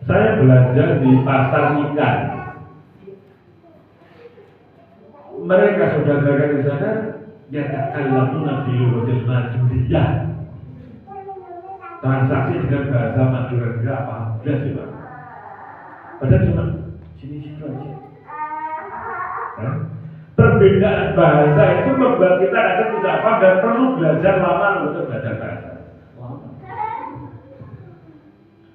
Saya belajar di pasar ikan. Mereka saudara-saudara di sana yatakallamuna bil lughil maduriyah. Transaksi dengan bahasa Madura berapa? Jelas sih Pak. Padahal cuma sini-sini aja. Perbedaan bahasa itu membuat kita kadang tidak paham dan perlu belajar lama untuk belajar bahasa.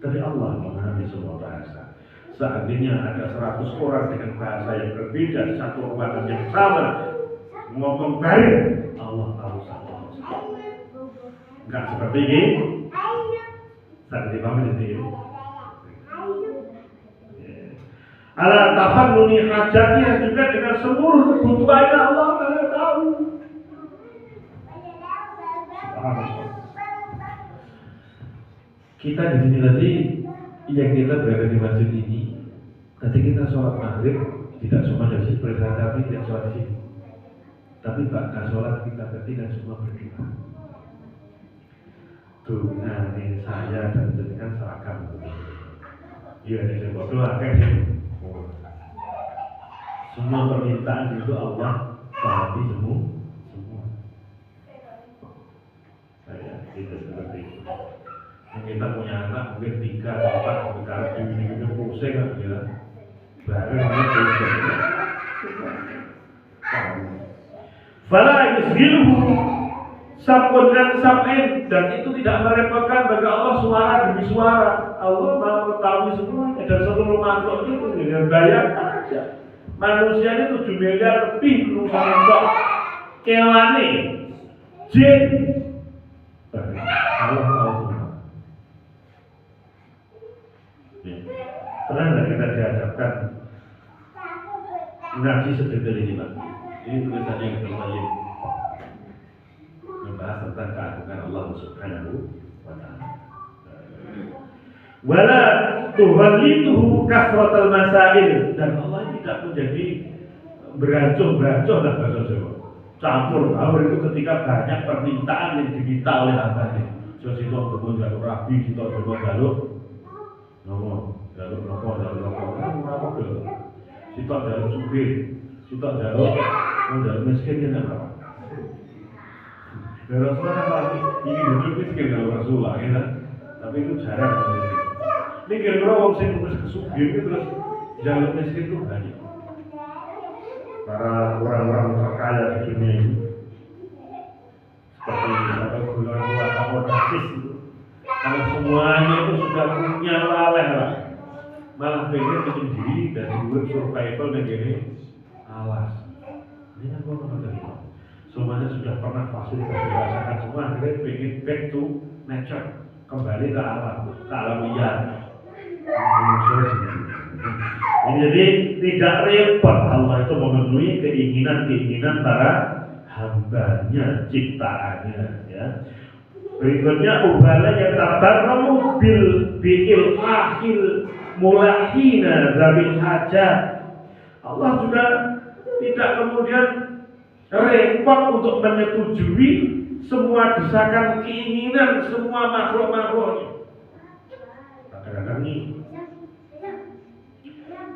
Tapi Allah memahami semua bahasa. Seandainya ada 100 orang dengan bahasa yang berbeda, satu ruangan yang sama, ngomong baik, Allah tahu satu. Enggak seperti ini. Saat dipahami di sini. Ala tafannuni hajatnya juga dengan seluruh kebutuhannya Allah tahu. Kita di sini tadi, yang kita berada di masjid ini, tadi kita sholat maghrib tidak semua dari sini tapi tidak sholat di sini. Tapi bakal sholat kita ketika semua berdoa. Tuh, nah ini saya dan jenengan seragam. Iya, ini saya berdoa kayak semua permintaan itu Allah pahami semua. Saya tidak seperti itu. Kita punya anak mungkin 3, 4, berkara di ini pusing kan ya. Bareng ini pusing. Fala yusghiluhu sabun sam'in, dan itu tidak merepotkan bagi Allah suara demi suara. Allah mau mengetahui semuanya dan seluruh makhluk itu dengan bayangkan aja. Manusia ini 7 miliar lebih menunggu kewane jin. Allah tahu semua. Pernah nggak kita dihadapkan ngaji sedetail ini Pak? Ini tulisannya yang terbaik membahas tentang keagungan Allah Subhanahu wa ta'ala. Wala tuhallituhu kasratal masail, dan Allah tidak menjadi berancuh-berancuh lah bahasa Jawa. Campur baur itu ketika banyak permintaan yang diminta oleh hambanya. So situ ngomong jalur rabi, situ ngomong jalur rokok. Situ jalur supir, situ jalur miskin kan apa? Dan Rasulullah kan ingin hidup miskin kalau Rasulullah, ya. Tapi itu jarang. Ini kira-kira orang yang terus kesugih terus jalur miskin itu banyak. Para orang-orang terkaya di dunia ini, seperti golongan akomodasis itu, kalau semuanya itu sudah punya laleh lah, malah pengen bikin diri dan buat survival negeri alas. Ini kan gua terima. Semuanya sudah pernah fasilitas dirasakan semua, akhirnya pengen back to nature, kembali ke alam, ke alamiah. Jadi tidak repot Allah itu memenuhi keinginan para hambanya, ciptaannya, ya. Berikutnya ubala yang tabarramu bil akhil mulahina zabil hajat. Allah juga tidak kemudian repot untuk menyetujui semua desakan keinginan semua makhluk-makhluknya. Kadang-kadang ini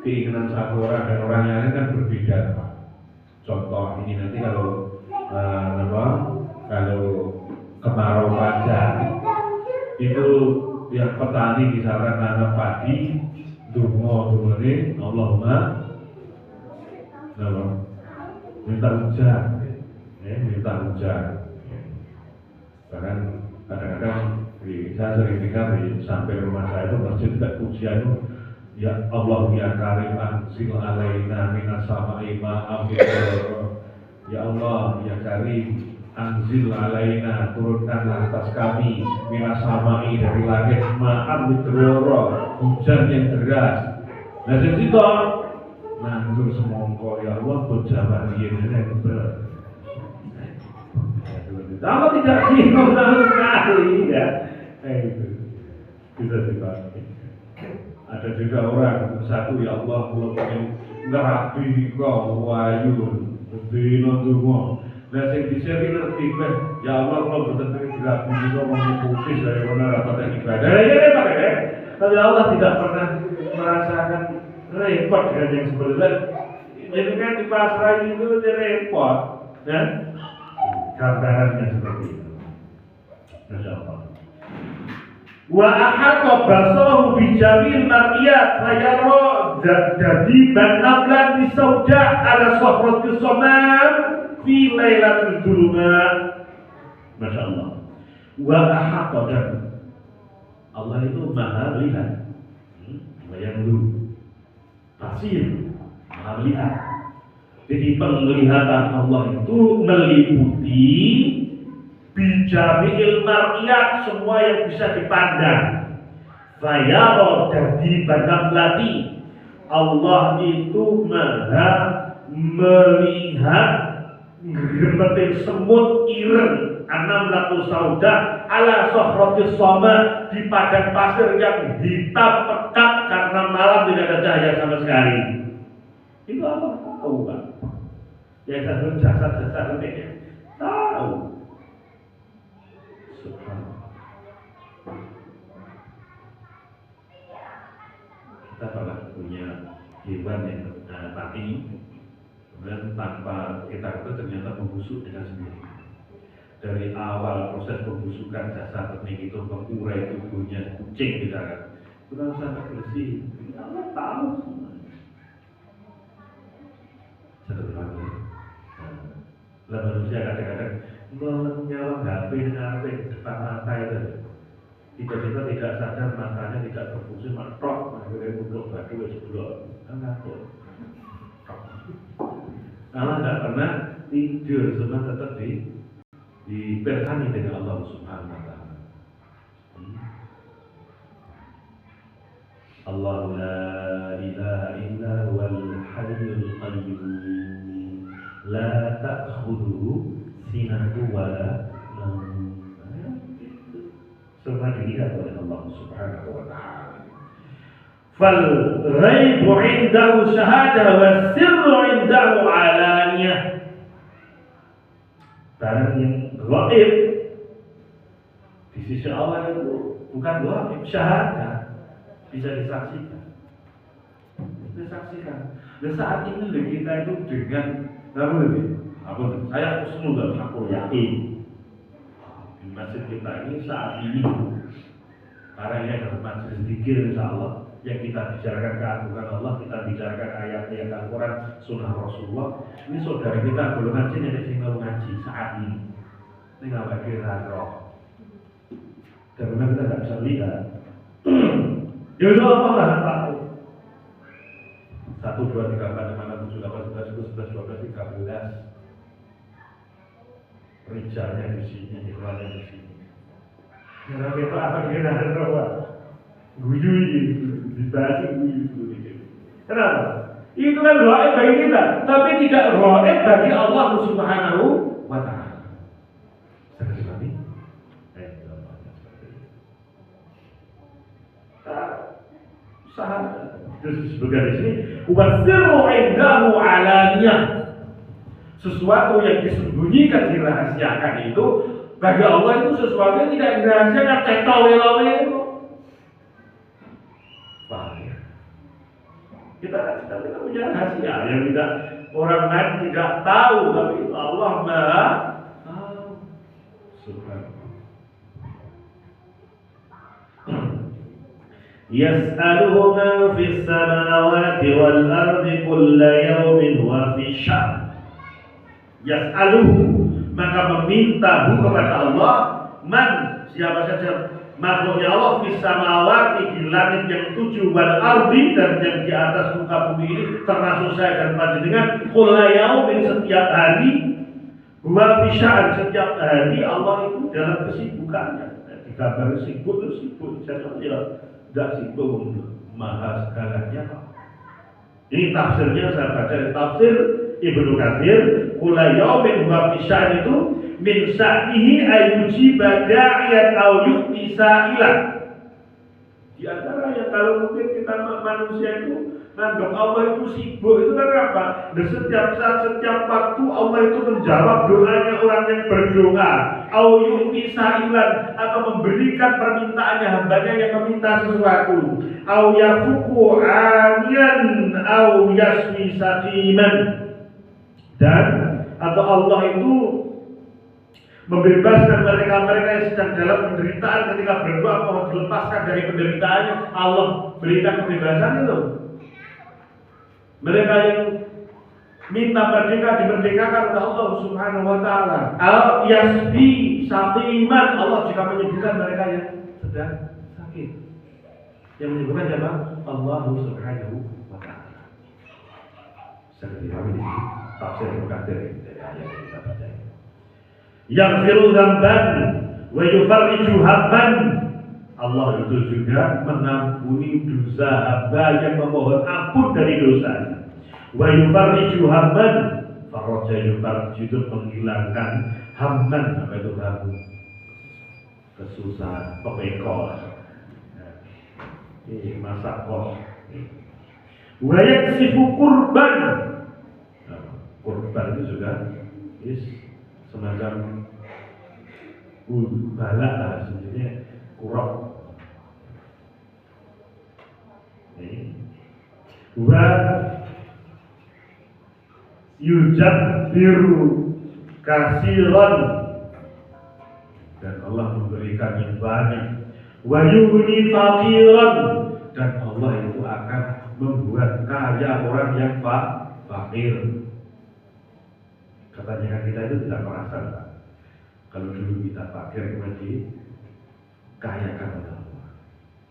keinginan satu orang dan orang yang lain kan berbeda, Pak. Contoh ini nanti kalau kemarau panjang itu yang petani misalkan nanam padi, dungo-dungone Allahumma minta hujan, minta hujan. Bahkan kadang-kadang saya sering dengar sampai rumah saya itu masjid tidak pujian, ya Allah ya Karim anzil alaina minas sama'i ma'am. Ya Allah ya Karim anzil alaina, turunkanlah atas kami minas sama'i, dari langit, ma'am mitroro, hujan yang deras. Nah jadi itu nandur semongko ya Allah berjamaah ini berat. Allah tidak bingung sama sekali, ya. Itu bisa dipakai. Ada juga orang satu, ya Allah kalau pengen ngerapi kau wayun berdino dungo. Nah yang disini ngerti kan, ya Allah kalau betul-betul ngerapi kau mengikuti dari mana rapat ibadah. Ya. Tapi Allah tidak pernah merasakan repot dengan yang sebenarnya. Jadi kan di pasrah itu repot, ya? Gambarannya seperti itu. Masya Allah. Wa ahata basarahu bijamil mar'iyat fayara jadi banablan disauda ala sahratis samam fi lailatul dhulumat. Masya Allah. Wa ahata, dan Allah itu maha melihat. Yang lu pasir maha melihat. Jadi penglihatan Allah itu meliputi bijami'il mar'iyat, semua yang bisa dipandang. Fayara jadi banamlati, Allah itu maha melihat gemetik semut ireng anamlatu sauda ala sohrotis soma, di padang pasir yang hitam pekat karena malam tidak ada cahaya sama sekali. Itu apa? Tahu Pak? Ya satu jasad-jasad ini tahu. Subhanallah. Kita pernah punya hewan yang mati, kemudian tanpa kita ketahui ternyata membusuk dengan sendiri. Dari awal proses pembusukan jasad benih itu mengurai tubuhnya kucing misalkan, kita sangat bersih. Allah tahu semuanya. Sederhana. Lah manusia kadang-kadang menyala HP dengan depan mata itu, tiba-tiba tidak sadar matanya tidak berfungsi, matrok, akhirnya untuk batu sebelum ngakut. Allah nggak pernah tidur, semua tetap diperhani dengan Allah Subhanahu Wa Taala. Allah la ilaha illa wal hayyul qayyum la ta'khudhuhu sinatun wa la nawm. Semua dilihat oleh Allah Subhanahu Wa Taala. Fal ghaibu 'indahu syahadah was sirru 'indahu 'alaniyah. Barang yang gaib di sisi Allah itu bukan gaib, syahadah, bisa disaksikan. Dan saat ini kita itu dengan saya husnul, aku yakin di masjid kita ini saat ini, karena ini adalah masjid zikir insya Allah, yang kita bicarakan keagungan Allah, kita bicarakan ayat-ayat Al-Quran, sunnah Rasulullah. Ini saudara kita belum ngaji, nenek tinggal ngaji saat ini. Ini nggak bagi roh. Karena kita nggak bisa lihat. Ya itu apa lah tahu. 1, 2, 3, 4, 5, 6, 7, 8, 9, 10, 11, 12, 13. Rijalnya di sini, ikhwannya di sini. Karena kita apa kira roh? Guyu gitu. Dibahas itu. Kenapa? Itu kan gaib bagi kita, tapi tidak gaib bagi Allah Subhanahu Wa Taala. Sangat dipahami? Sahabat. Terus disebutkan di sini, wasirru indahu alaniyah. Sesuatu yang disembunyikan dirahasiakan itu bagi Allah itu sesuatu yang tidak dirahasiakan, cekal welawe itu. Kita punya rahasia yang tidak orang lain tidak tahu, tapi Allah Maha tahu. Subhanallah. Yas'aluhu man fis samawati wal ardi kulla yawmin wa fi sya'n. Yas'aluhu, maka meminta kepada Allah, man, siapa saja makhluknya Allah, fis samawati, di langit yang 7, wal ardi, dan yang di atas muka bumi ini, termasuk saya dan panjenengan, kulla yaumin, setiap hari, wa fi sya'n, setiap hari Allah itu dalam kesibukannya. Digambar sibuk, jadi tidak sibuk, maha segalanya. Ini tafsirnya saya baca di tafsir Ibnu Katsir, kulla yaumin wa fi sya'n itu min sa'nihi ayyujiba da'iyan aw yu'ti sa'ilan. Di antaranya kalau mungkin kita manusia itu nganggap Allah itu sibuk, itu kan apa? Dan setiap saat, setiap waktu Allah itu menjawab doanya orang yang berdoa. Au yu'ti sa'ilan, atau memberikan permintaannya hambanya yang meminta sesuatu. Au yafuku 'amiyan au yaswi saqiman. Dan atau Allah itu membebaskan mereka-mereka yang sedang dalam penderitaan ketika berdoa mohon dilepaskan dari penderitaannya. Allah berikan kebebasan itu. Mereka yang minta merdeka dimerdekakan oleh Allah Subhanahu wa taala. Al yasbi saqiman, Allah juga menyembuhkan mereka yang sedang sakit. Yang menyembuhkan siapa? Allah Subhanahu wa taala. Seperti kami di tafsir Mukatsir dari ayat yang kita baca. Yaghfiru dzamban wa yufarriju hamman. Allah itu juga mengampuni dosa hamba yang memohon ampun dari dosa. Wa yufarriju hamman, faraja yufarriju, menghilangkan hamman, apa itu ham? Kesusahan, pemekol. Ini masakoh. Wa yaksifu kurban. Kurban itu juga semacam balak lah, sebenarnya kurang. Wa yujabbiru kasiran, dan Allah memberikan yang banyak. Wa yughni faqiran, dan Allah itu akan membuat kaya orang yang fakir. Katanya kita itu tidak merasa, Pak. Kalau dulu kita fakir kemudian kayakan oleh Allah.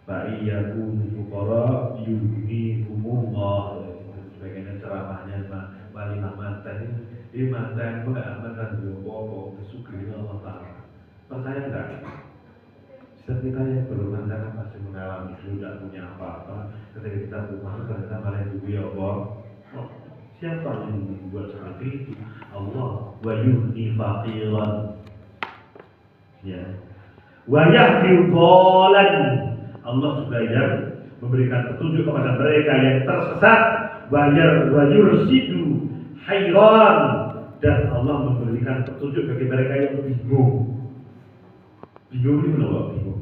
Fa'iyakum fuqara yughnihumullah. Sebagainya ceramahnya wali mantan ini mantan mantan jowo kesugih Allah Taala. Percaya enggak? Setiap kita yang belum mantan pasti mengalami dulu tidak punya apa-apa. Ketika kita rumah ternyata malah duit Allah. Siapa yang membuat seperti itu? Allah. Wa yughni faqiran. Ya. Wa yahdi dhalan. Allah juga yang memberikan petunjuk kepada mereka yang tersesat. Wa yursidu hayran, dan Allah memberikan petunjuk bagi mereka yang bingung. Bingung itu apa? Bingung.